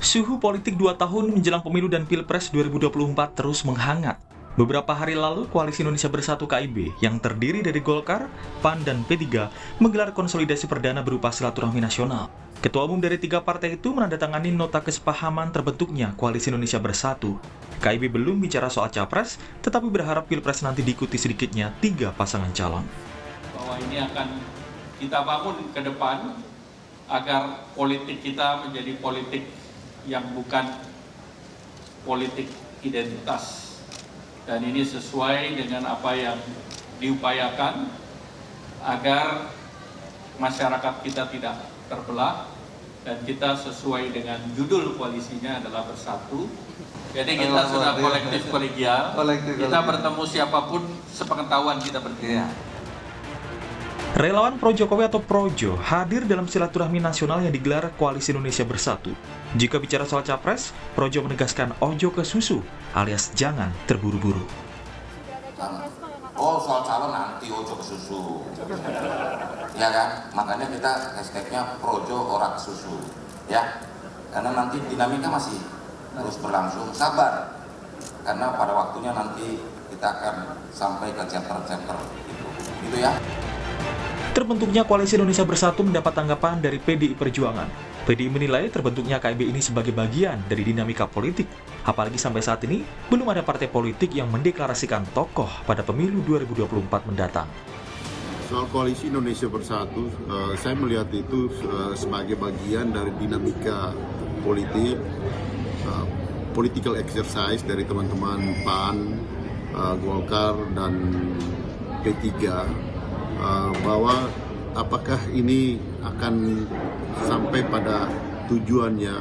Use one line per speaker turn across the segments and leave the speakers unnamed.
Suhu politik 2 tahun menjelang pemilu dan Pilpres 2024 terus menghangat. Beberapa hari lalu, Koalisi Indonesia Bersatu KIB yang terdiri dari Golkar, PAN, dan P3 menggelar konsolidasi perdana berupa silaturahmi nasional. Ketua umum dari tiga partai itu menandatangani nota kesepahaman terbentuknya Koalisi Indonesia Bersatu. KIB belum bicara soal capres, tetapi berharap Pilpres nanti diikuti sedikitnya 3 pasangan calon.
Bahwa ini akan kita bangun ke depan agar politik kita menjadi politik yang bukan politik identitas, dan ini sesuai dengan apa yang diupayakan agar masyarakat kita tidak terbelah, dan kita sesuai dengan judul koalisinya adalah bersatu. Jadi kita sudah kolektif kolegial, kita bertemu siapapun sepengetahuan kita berdua.
Relawan Pro Jokowi atau Projo hadir dalam silaturahmi nasional yang digelar Koalisi Indonesia Bersatu. Jika bicara soal capres, Projo menegaskan ojo ke susu, alias jangan terburu-buru.
Oh, soal calon nanti ojo ke susu. Ya kan? Makanya kita hashtagnya Projo ora ke susu. Ya, karena nanti dinamika masih terus berlangsung. Sabar, karena pada waktunya nanti kita akan sampai ke chapter-chapter gitu ya.
Terbentuknya Koalisi Indonesia Bersatu mendapat tanggapan dari PDI Perjuangan. PDI menilai terbentuknya KIB ini sebagai bagian dari dinamika politik. Apalagi sampai saat ini, belum ada partai politik yang mendeklarasikan tokoh pada pemilu 2024 mendatang.
Soal Koalisi Indonesia Bersatu, saya melihat itu sebagai bagian dari dinamika politik, political exercise dari teman-teman PAN, Golkar, dan P3, bahwa apakah ini akan sampai pada tujuannya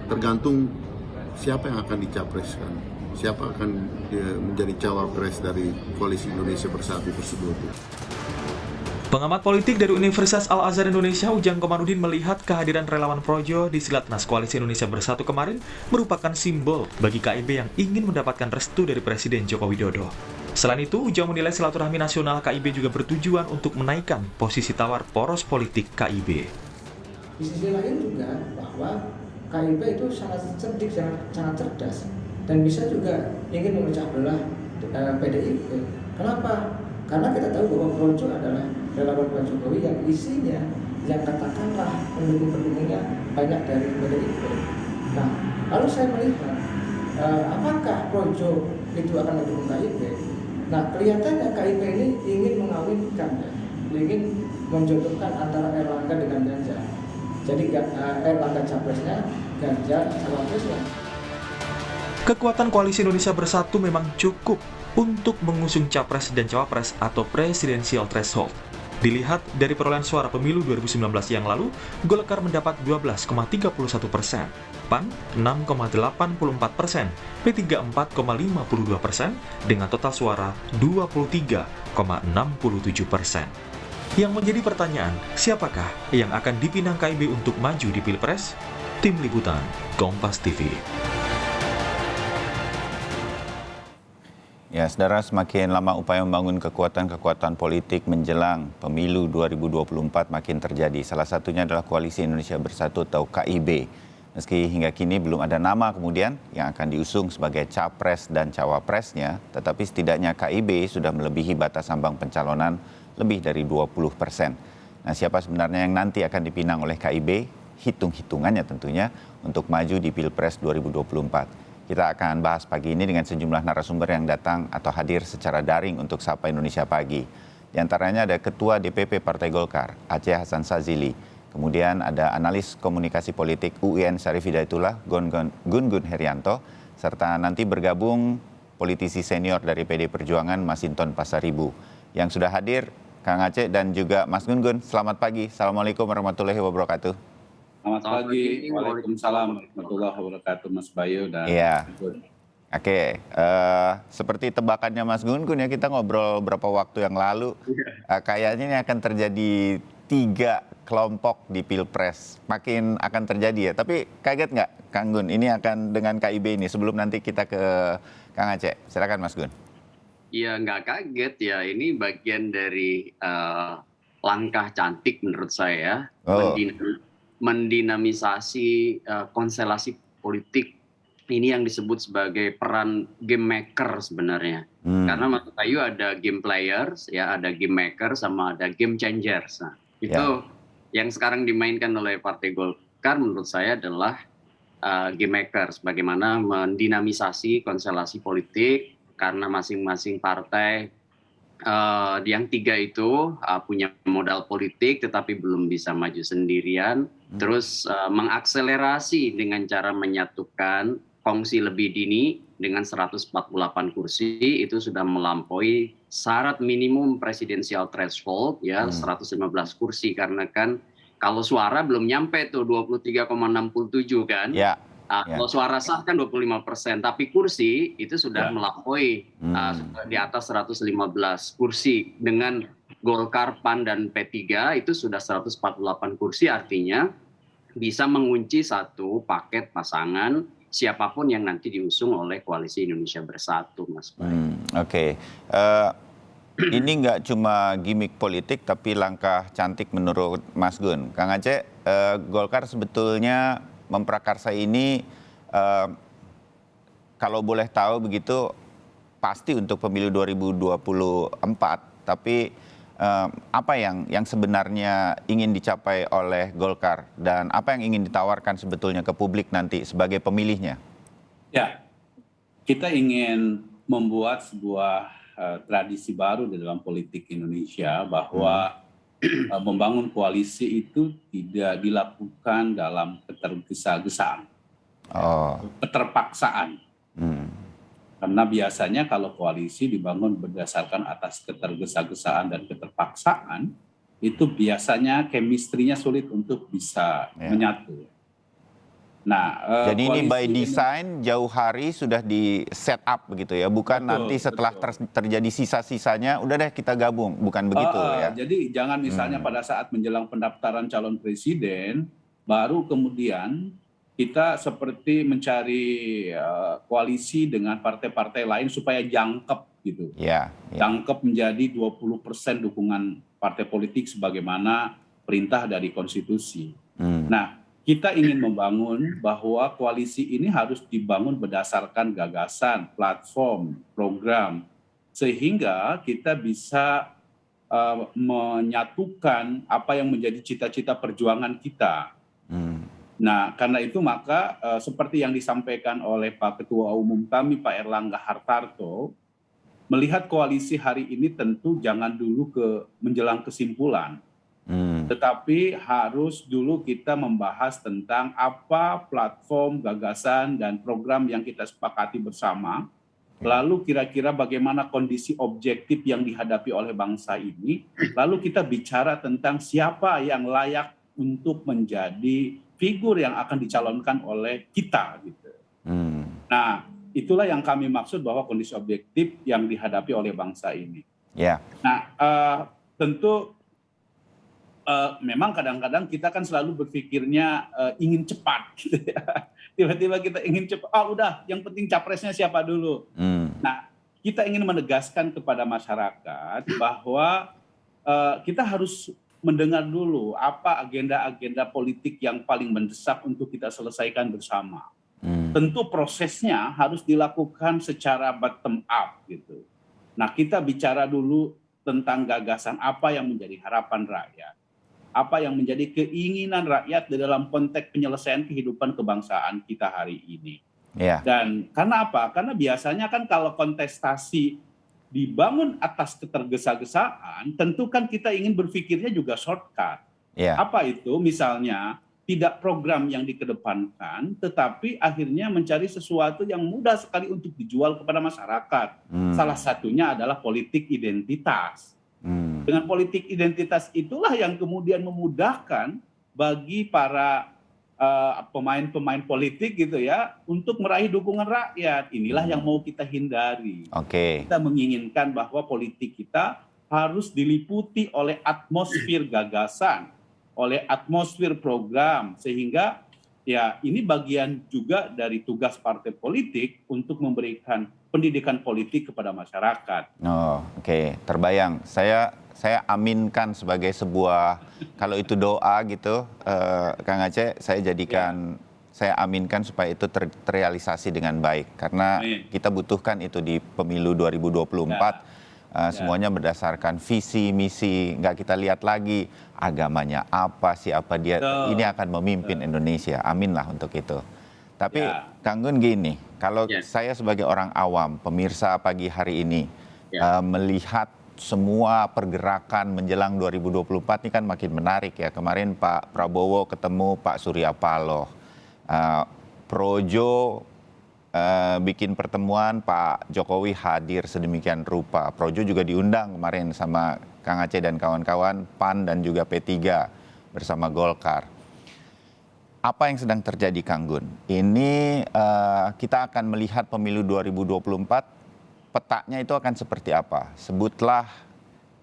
tergantung siapa yang akan dicapreskan, siapa akan menjadi cawapres dari Koalisi Indonesia Bersatu tersebut.
Pengamat politik dari Universitas Al-Azhar Indonesia, Ujang Komarudin, melihat kehadiran relawan Projo di Silatnas Koalisi Indonesia Bersatu kemarin merupakan simbol bagi KIB yang ingin mendapatkan restu dari Presiden Joko Widodo. Selain itu, Ujang menilai silaturahmi nasional KIB juga bertujuan untuk menaikkan posisi tawar poros politik KIB.
Di sisi lain juga bahwa KIB itu sangat cerdik, sangat cerdas, dan bisa juga ingin memecah belah PDIP. Kenapa? Karena kita tahu bahwa Projo adalah relawan Pak Jokowi yang isinya, yang katakanlah pendukung-pendukungnya banyak dari PDIP. Nah, lalu saya melihat apakah Projo itu akan mendukung KIB? Nah, kelihatannya KIB ini ingin mengawinkan, ingin menjodohkan antara Erlangga dengan Ganjar. Jadi Erlangga capresnya, Ganjar cawapresnya.
Kekuatan Koalisi Indonesia Bersatu memang cukup untuk mengusung capres dan cawapres atau presidential threshold. Dilihat dari perolehan suara pemilu 2019 yang lalu, Golkar mendapat 12,31%, PAN 6,84%, P3 4,52%, dengan total suara 23,67%. Yang menjadi pertanyaan, siapakah yang akan dipinang KIB untuk maju di Pilpres? Tim Liputan, Kompas TV.
Ya, saudara, semakin lama upaya membangun kekuatan-kekuatan politik menjelang pemilu 2024 makin terjadi. Salah satunya adalah Koalisi Indonesia Bersatu atau KIB. Meski hingga kini belum ada nama kemudian yang akan diusung sebagai capres dan cawapresnya, tetapi setidaknya KIB sudah melebihi batas ambang pencalonan lebih dari 20%. Nah, siapa sebenarnya yang nanti akan dipinang oleh KIB? Hitung-hitungannya tentunya untuk maju di Pilpres 2024. Kita akan bahas pagi ini dengan sejumlah narasumber yang datang atau hadir secara daring untuk Sapa Indonesia Pagi. Di antaranya ada Ketua DPP Partai Golkar, Aceh Hasan Sazili. Kemudian ada analis komunikasi politik UIN Syarif Hidayatullah, Gun Gun Herianto. Serta nanti bergabung politisi senior dari PD Perjuangan, Masinton Pasaribu. Yang sudah hadir, Kang Aceh dan juga Mas Gun Gun. Selamat pagi. Assalamualaikum warahmatullahi wabarakatuh.
Selamat pagi, waalaikumsalam warahmatullahi wabarakatuh, Mas Bayu dan
Iya. Oke, seperti tebakannya Mas Gun Gun ya, kita ngobrol beberapa waktu yang lalu, kayaknya ini akan terjadi 3 kelompok di Pilpres, makin akan terjadi ya. Tapi kaget nggak, Kang Gun, ini akan dengan KIB ini? Sebelum nanti kita ke Kang Aceh, silakan Mas Gun.
Ya nggak kaget ya, ini bagian dari langkah cantik menurut saya. mendinamisasi konstelasi politik. Ini yang disebut sebagai peran game maker sebenarnya. Karena Mas Bayu ada game players, ya ada game maker sama ada game changers. Nah, itu yang sekarang dimainkan oleh Partai Golkar menurut saya adalah game makers, bagaimana mendinamisasi konstelasi politik karena masing-masing partai yang tiga itu punya modal politik tetapi belum bisa maju sendirian, terus mengakselerasi dengan cara menyatukan kongsi lebih dini dengan 148 kursi itu sudah melampaui syarat minimum presidensial threshold ya 115 kursi karena kan kalau suara belum nyampe tuh 23,67 kan.
Ya.
Kalau suara sah kan 25%, tapi kursi itu sudah melampaui di atas 115 kursi. Dengan Golkar, PAN, dan P3 itu sudah 148 kursi, artinya bisa mengunci satu paket pasangan siapapun yang nanti diusung oleh Koalisi Indonesia Bersatu, Mas Bayu.
Oke. Ini nggak cuma gimmick politik, tapi langkah cantik menurut Mas Gun. Kang Aceh, Golkar sebetulnya memprakarsa ini kalau boleh tahu begitu pasti untuk pemilu 2024. Tapi apa yang sebenarnya ingin dicapai oleh Golkar dan apa yang ingin ditawarkan sebetulnya ke publik nanti sebagai pemilihnya?
Ya, kita ingin membuat sebuah tradisi baru di dalam politik Indonesia bahwa membangun koalisi itu tidak dilakukan dalam ketergesa-gesaan, keterpaksaan. Karena biasanya kalau koalisi dibangun berdasarkan atas ketergesa-gesaan dan keterpaksaan, itu biasanya chemistry-nya sulit untuk bisa menyatu. Nah,
jadi ini by design jauh hari sudah di set up begitu ya, bukan nanti setelah terjadi sisa-sisanya udah deh kita gabung, bukan begitu ya.
Jadi jangan misalnya pada saat menjelang pendaftaran calon presiden baru kemudian kita seperti mencari koalisi dengan partai-partai lain supaya jangkep gitu. Jangkep menjadi 20% dukungan partai politik sebagaimana perintah dari konstitusi. Nah, kita ingin membangun bahwa koalisi ini harus dibangun berdasarkan gagasan, platform, program, sehingga kita bisa menyatukan apa yang menjadi cita-cita perjuangan kita. Nah, karena itu maka seperti yang disampaikan oleh Pak Ketua Umum kami, Pak Erlangga Hartarto, melihat koalisi hari ini tentu jangan dulu menjelang kesimpulan. Tetapi harus dulu kita membahas tentang apa platform, gagasan, dan program yang kita sepakati bersama. Lalu kira-kira bagaimana kondisi objektif yang dihadapi oleh bangsa ini. Lalu kita bicara tentang siapa yang layak untuk menjadi figur yang akan dicalonkan oleh kita. Gitu. Nah, itulah yang kami maksud bahwa kondisi objektif yang dihadapi oleh bangsa ini. Nah, tentu memang kadang-kadang kita kan selalu berpikirnya ingin cepat gitu ya. Tiba-tiba kita ingin cepat, udah yang penting capresnya siapa dulu. Nah, kita ingin menegaskan kepada masyarakat bahwa kita harus mendengar dulu apa agenda-agenda politik yang paling mendesak untuk kita selesaikan bersama. Tentu prosesnya harus dilakukan secara bottom up gitu. Nah, kita bicara dulu tentang gagasan apa yang menjadi harapan rakyat. Apa yang menjadi keinginan rakyat di dalam konteks penyelesaian kehidupan kebangsaan kita hari ini. Dan karena apa? Karena biasanya kan kalau kontestasi dibangun atas ketergesa-gesaan, tentu kan kita ingin berpikirnya juga shortcut. Apa itu? Misalnya tidak program yang dikedepankan, tetapi akhirnya mencari sesuatu yang mudah sekali untuk dijual kepada masyarakat. Salah satunya adalah politik identitas. Dengan politik identitas itulah yang kemudian memudahkan bagi para pemain-pemain politik gitu ya untuk meraih dukungan rakyat. Inilah yang mau kita hindari. Kita menginginkan bahwa politik kita harus diliputi oleh atmosfer gagasan, oleh atmosfer program, sehingga ya ini bagian juga dari tugas partai politik untuk memberikan pendidikan politik kepada masyarakat.
Terbayang. Saya saya aminkan sebagai sebuah, kalau itu doa gitu, Kang Aceh, saya jadikan, saya aminkan supaya itu terrealisasi dengan baik. Karena kita butuhkan itu di pemilu 2024. Semuanya berdasarkan visi, misi, nggak kita lihat lagi agamanya apa, siapa dia, ini akan memimpin Indonesia. Amin lah untuk itu. Tapi Kang Gun gini, kalau saya sebagai orang awam, pemirsa pagi hari ini, melihat semua pergerakan menjelang 2024 ini kan makin menarik ya. Kemarin Pak Prabowo ketemu Pak Surya Paloh, Projo bikin pertemuan, Pak Jokowi hadir sedemikian rupa. Projo juga diundang kemarin sama Kang Aceh dan kawan-kawan, PAN dan juga P3 bersama Golkar. Apa yang sedang terjadi, Kang Gun? Ini kita akan melihat pemilu 2024, petanya itu akan seperti apa? Sebutlah,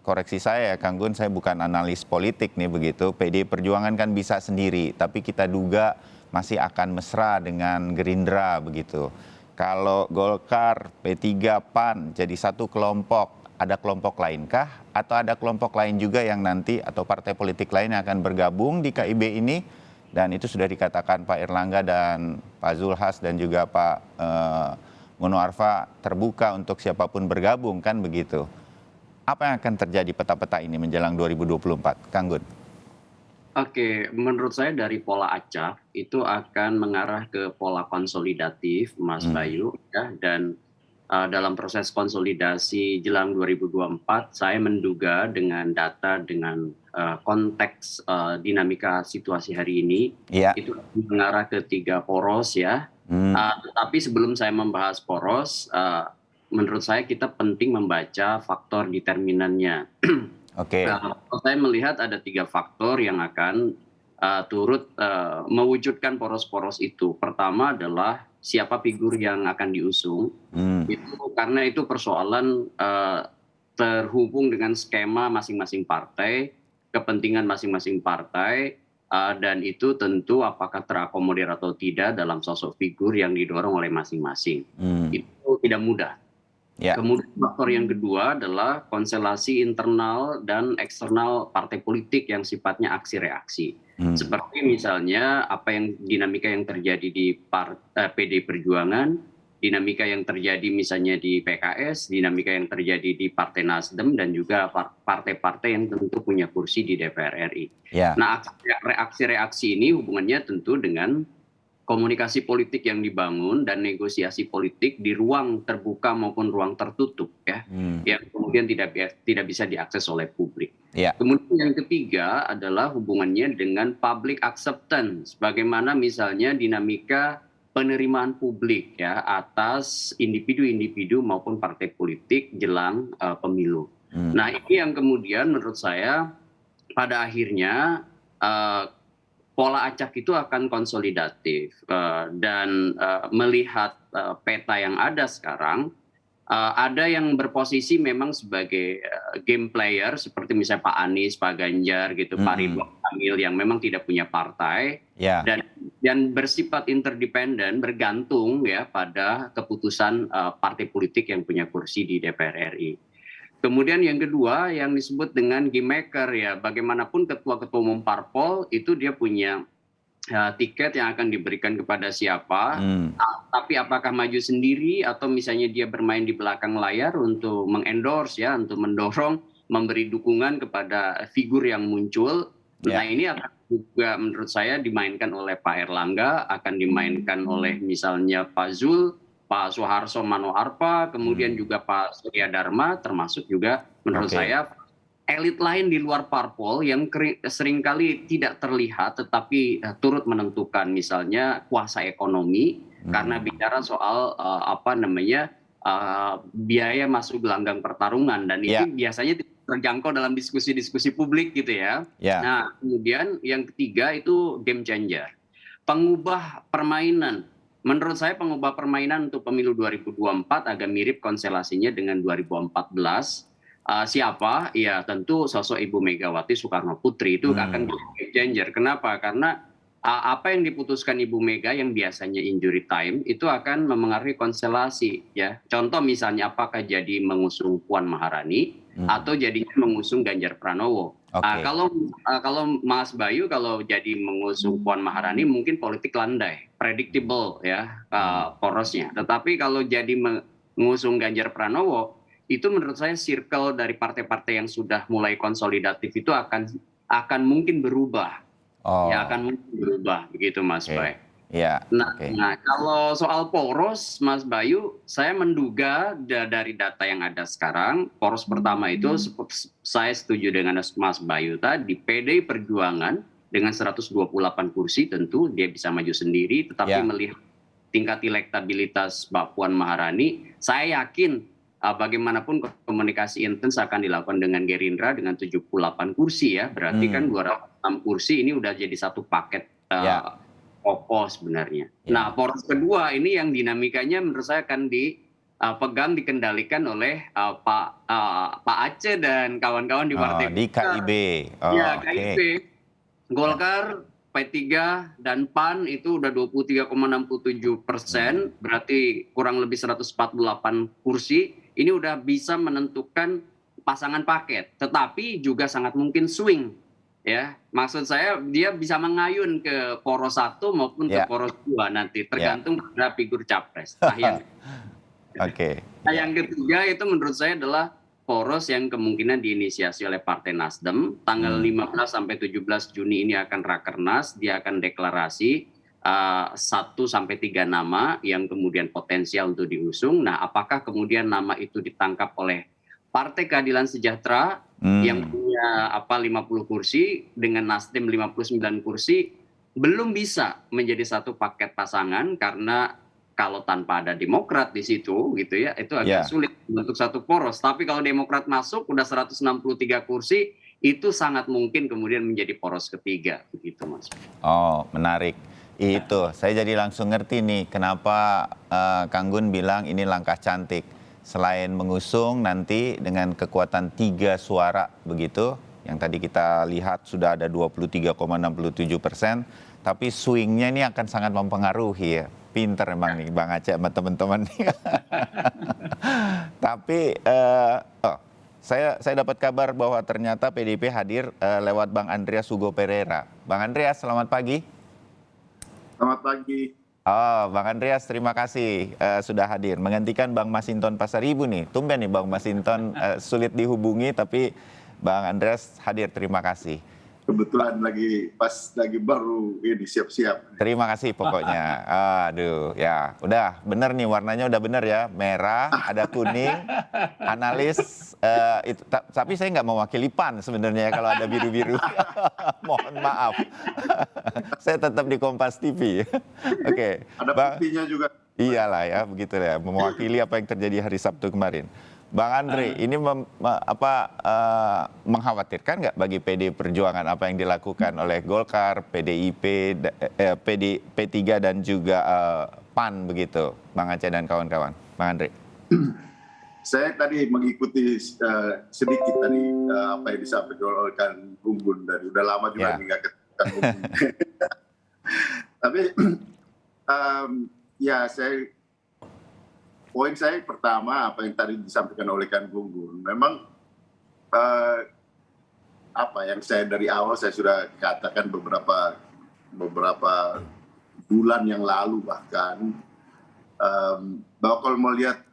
koreksi saya ya Kang Gun, saya bukan analis politik nih begitu. PDI Perjuangan kan bisa sendiri, tapi kita duga masih akan mesra dengan Gerindra begitu. Kalau Golkar, P3, PAN jadi satu kelompok, ada kelompok lainkah? Atau ada kelompok lain juga yang nanti atau partai politik lain yang akan bergabung di KIB ini? Dan itu sudah dikatakan Pak Erlangga dan Pak Zulhas dan juga Pak Mono Arfa terbuka untuk siapapun bergabung kan begitu. Apa yang akan terjadi peta-peta ini menjelang 2024, Kang Gun?
Oke, menurut saya dari pola acak itu akan mengarah ke pola konsolidatif, Mas Bayu, ya, dan dalam proses konsolidasi jelang 2024, saya menduga dengan data, dengan konteks dinamika situasi hari ini, itu mengarah ke 3 poros ya. Tetapi sebelum saya membahas poros, menurut saya kita penting membaca faktor determinannya. Saya melihat ada 3 faktor yang akan turut mewujudkan poros-poros itu. Pertama adalah siapa figur yang akan diusung. Karena itu persoalan terhubung dengan skema masing-masing partai, kepentingan masing-masing partai, dan itu tentu apakah terakomodir atau tidak dalam sosok figur yang didorong oleh masing-masing. Itu tidak mudah. Kemudian faktor yang kedua adalah konstelasi internal dan eksternal partai politik yang sifatnya aksi reaksi. Seperti misalnya dinamika yang terjadi di PD Perjuangan, dinamika yang terjadi misalnya di PKS, dinamika yang terjadi di Partai Nasdem dan juga partai-partai yang tentu punya kursi di DPR RI. Nah, reaksi-reaksi ini hubungannya tentu dengan komunikasi politik yang dibangun dan negosiasi politik di ruang terbuka maupun ruang tertutup ya, yang kemudian tidak bisa diakses oleh publik. Kemudian yang ketiga adalah hubungannya dengan public acceptance, bagaimana misalnya dinamika penerimaan publik ya atas individu-individu maupun partai politik jelang pemilu. Nah, ini yang kemudian menurut saya pada akhirnya pola acak itu akan konsolidatif dan melihat peta yang ada sekarang, ada yang berposisi memang sebagai game player seperti misalnya Pak Anies, Pak Ganjar gitu, Pak Ridwan Kamil yang memang tidak punya partai dan bersifat interdependen, bergantung ya pada keputusan partai politik yang punya kursi di DPR RI. Kemudian yang kedua yang disebut dengan game maker ya, bagaimanapun ketua-ketua umum parpol itu dia punya tiket yang akan diberikan kepada siapa, tapi apakah maju sendiri atau misalnya dia bermain di belakang layar untuk mengendorse ya, untuk mendorong, memberi dukungan kepada figur yang muncul. Nah, ini akan juga menurut saya dimainkan oleh Pak Erlangga, akan dimainkan oleh misalnya Pak Zul, Pak Soeharto Mano Arfa, kemudian juga Pak Surya Dharma, termasuk juga menurut saya elit lain di luar parpol yang seringkali tidak terlihat tetapi turut menentukan, misalnya kuasa ekonomi, karena bicara soal biaya masuk gelanggang pertarungan, dan itu biasanya terjangkau dalam diskusi-diskusi publik gitu ya. Nah, kemudian yang ketiga itu game changer, pengubah permainan. Menurut saya pengubah permainan untuk pemilu 2024 agak mirip konstelasinya dengan 2014. Siapa? Ya tentu sosok Ibu Megawati Soekarno Putri itu akan game changer. Kenapa? Karena apa yang diputuskan Ibu Mega yang biasanya injury time itu akan memengaruhi konstelasi ya. Contoh misalnya apakah jadi mengusung Puan Maharani atau jadinya mengusung Ganjar Pranowo.
Oke.
Kalau Mas Bayu kalau jadi mengusung Puan Maharani mungkin politik landai, predictable ya porosnya. Tetapi kalau jadi mengusung Ganjar Pranowo itu menurut saya circle dari partai-partai yang sudah mulai konsolidatif itu akan mungkin berubah. Ya akan mungkin berubah begitu Mas Bay.
Ya.
Nah, kalau soal poros Mas Bayu, saya menduga dari data yang ada sekarang, poros pertama itu saya setuju dengan Mas Bayu tadi, PDI Perjuangan dengan 128 kursi tentu dia bisa maju sendiri, tetapi melihat tingkat elektabilitas Mbak Puan Maharani, saya yakin bagaimanapun komunikasi intens akan dilakukan dengan Gerindra dengan 78 kursi ya, berarti kan 206 kursi ini udah jadi satu paket kokoh sebenarnya. Nah, poros kedua ini yang dinamikanya menurut saya akan dikendalikan oleh Pak Aceh dan kawan-kawan di partai
di KIB.
KIB. Golkar, P3 dan PAN itu udah 23,67%, berarti kurang lebih 148 kursi. Ini udah bisa menentukan pasangan paket, tetapi juga sangat mungkin swing. Ya, maksud saya dia bisa mengayun ke poros 1 maupun ke poros 2 nanti, tergantung pada figur capres. Nah, yang ketiga itu menurut saya adalah poros yang kemungkinan diinisiasi oleh Partai Nasdem. Tanggal 15 sampai 17 Juni ini akan rakernas, dia akan deklarasi 1 sampai 3 nama yang kemudian potensial untuk diusung. Nah, apakah kemudian nama itu ditangkap oleh Partai Keadilan Sejahtera yang punya 50 kursi dengan Nasdem 59 kursi belum bisa menjadi satu paket pasangan karena kalau tanpa ada Demokrat di situ gitu ya, itu agak sulit untuk satu poros. Tapi kalau Demokrat masuk udah 163 kursi, itu sangat mungkin kemudian menjadi poros ketiga begitu Mas.
Oh, menarik. Itu, saya jadi langsung ngerti nih kenapa Kang Gun bilang ini langkah cantik. Selain mengusung nanti dengan kekuatan 3 suara begitu, yang tadi kita lihat sudah ada 23,67%, tapi swingnya ini akan sangat mempengaruhi ya. Pinter emang nih Bang Aceh sama teman-teman nih. Tapi saya dapat kabar bahwa ternyata PDIP hadir lewat Bang Andreas Hugo Pereira. Bang Andreas, selamat pagi.
Selamat pagi.
Oh, Bang Andreas, terima kasih sudah hadir. Menggantikan Bang Masinton Pasaribu nih. Tumben nih Bang Masinton sulit dihubungi, tapi Bang Andreas hadir, terima kasih.
Kebetulan lagi baru ini siap-siap.
Terima kasih pokoknya. Aduh, ya udah bener nih warnanya udah bener ya, merah, ada kuning, analis. Itu, tapi saya nggak mewakili PAN sebenarnya kalau ada biru-biru. Mohon maaf. Saya tetap di Kompas TV. Oke.
Ada buktinya juga.
Iyalah ya, begitu ya. Mewakili apa yang terjadi hari Sabtu kemarin. Bang Andre, ini mengkhawatirkan nggak bagi PD Perjuangan apa yang dilakukan oleh Golkar, PDIP, P3 dan juga PAN begitu, Bang Aceh dan kawan-kawan? Bang Andre.
Saya tadi mengikuti sedikit tadi apa yang disampaikan oleh Kang Gunggun dari udah lama juga nggak ketemu Kang Gunggun. Tapi poin saya pertama apa yang tadi disampaikan oleh Kang Gunggun, memang apa yang saya dari awal saya sudah katakan beberapa bulan yang lalu bahkan bahwa kalau melihat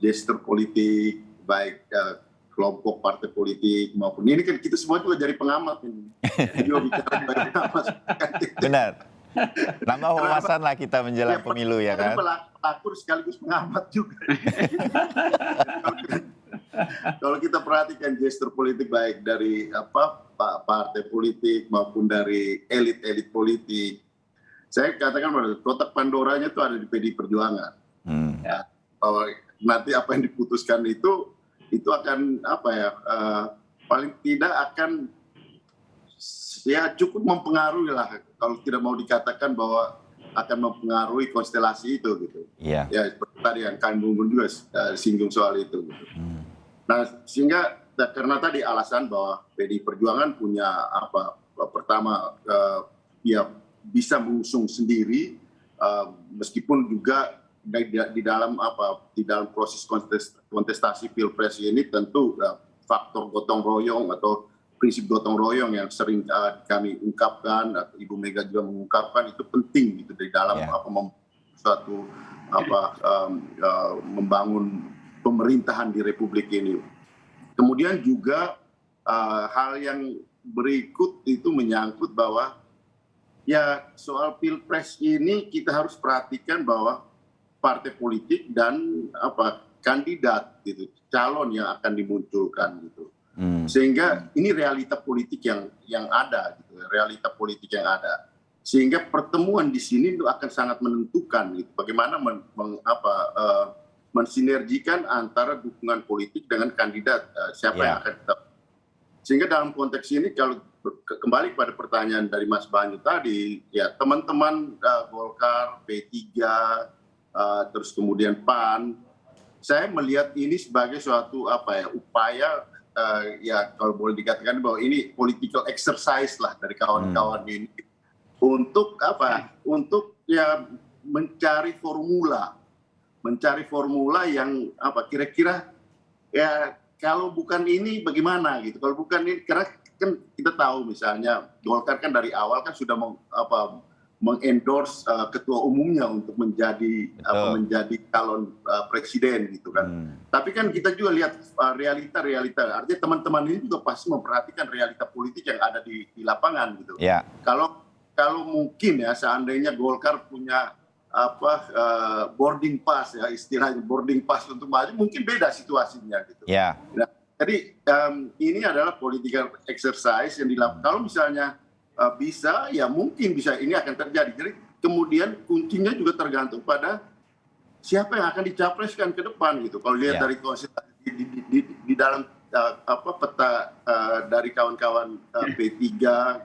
gestur politik baik kelompok partai politik maupun ini kan kita semua juga jadi pengamat ini.
Benar. Nambah wawasan lah kita menjelang pemilu ya kan.
Pelaku sekaligus pengamat juga. Kalau kita perhatikan gestur politik baik dari partai politik maupun dari elit-elit politik, saya katakan kotak Pandoranya itu ada di PDI Perjuangan. Ya, nanti apa yang diputuskan itu akan paling tidak akan cukup mempengaruhi lah, kalau tidak mau dikatakan bahwa akan mempengaruhi konstelasi itu gitu. Ya seperti tadi yang Kang Gunggun juga singgung soal itu gitu. Nah, sehingga karena tadi alasan bahwa PDI Perjuangan punya pertama ya bisa mengusung sendiri, meskipun juga di dalam proses kontestasi pilpres ini tentu faktor gotong royong atau prinsip gotong royong yang sering kami ungkapkan, atau Ibu Mega juga mengungkapkan, itu penting gitu di dalam membangun pemerintahan di Republik ini. Kemudian juga hal yang berikut itu menyangkut bahwa ya soal pilpres ini kita harus perhatikan bahwa partai politik dan kandidat gitu, calon yang akan dimunculkan gitu. Sehingga ini realita politik yang ada gitu, realita politik yang ada. Sehingga pertemuan di sini itu akan sangat menentukan gitu, bagaimana mensinergikan antara dukungan politik dengan kandidat siapa yang akan kita. Sehingga dalam konteks ini kalau kembali pada pertanyaan dari Mas Banyu tadi, ya teman-teman Golkar, P3, terus kemudian PAN, saya melihat ini sebagai suatu upaya, ya kalau boleh dikatakan bahwa ini political exercise lah dari kawan-kawan ini untuk untuk ya mencari formula yang kira-kira ya kalau bukan ini bagaimana gitu, kalau bukan ini, karena kan kita tahu misalnya Golkar kan dari awal kan sudah mengendorse ketua umumnya untuk menjadi calon presiden gitu kan. Tapi kan kita juga lihat realita, artinya teman-teman ini juga pasti memperhatikan realita politik yang ada di lapangan gitu.
Yeah.
Kalau mungkin ya seandainya Golkar punya boarding pass ya, istilahnya boarding pass untuk maju, mungkin beda situasinya gitu.
Yeah.
Nah, jadi ini adalah political exercise yang dilakukan. Kalau misalnya bisa, ya mungkin bisa ini akan terjadi. Jadi kemudian kuncinya juga tergantung pada siapa yang akan dicapreskan ke depan gitu. Kalau lihat dari konsentrasi di dalam peta dari kawan-kawan P3,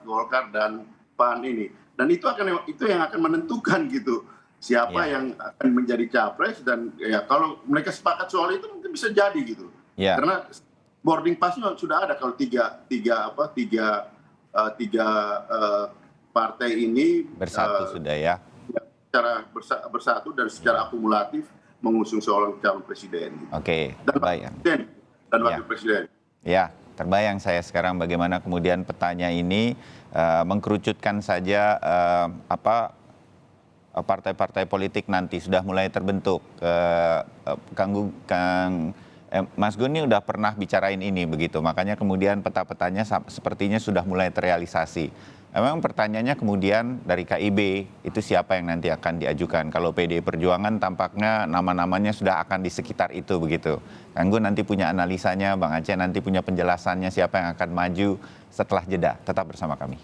Golkar dan PAN ini, dan itu yang akan menentukan gitu siapa yang akan menjadi capres, dan ya kalau mereka sepakat soal itu mungkin bisa jadi gitu. Karena boarding pass-nya sudah ada kalau tiga partai ini
bersatu sudah ya.
Secara bersatu dan secara akumulatif mengusung seorang calon presiden.
Oke,
terbayang. Dan wakil presiden.
Ya, terbayang saya sekarang bagaimana kemudian petanya ini mengkerucutkan saja partai-partai politik nanti sudah mulai terbentuk. Mas Gun ini udah pernah bicarain ini begitu, makanya kemudian peta-petanya sepertinya sudah mulai terrealisasi. Memang pertanyaannya kemudian dari KIB itu siapa yang nanti akan diajukan? Kalau PDI Perjuangan tampaknya nama-namanya sudah akan di sekitar itu begitu. Kang Gun nanti punya analisanya, Bang Aceh nanti punya penjelasannya siapa yang akan maju setelah jeda. Tetap bersama kami.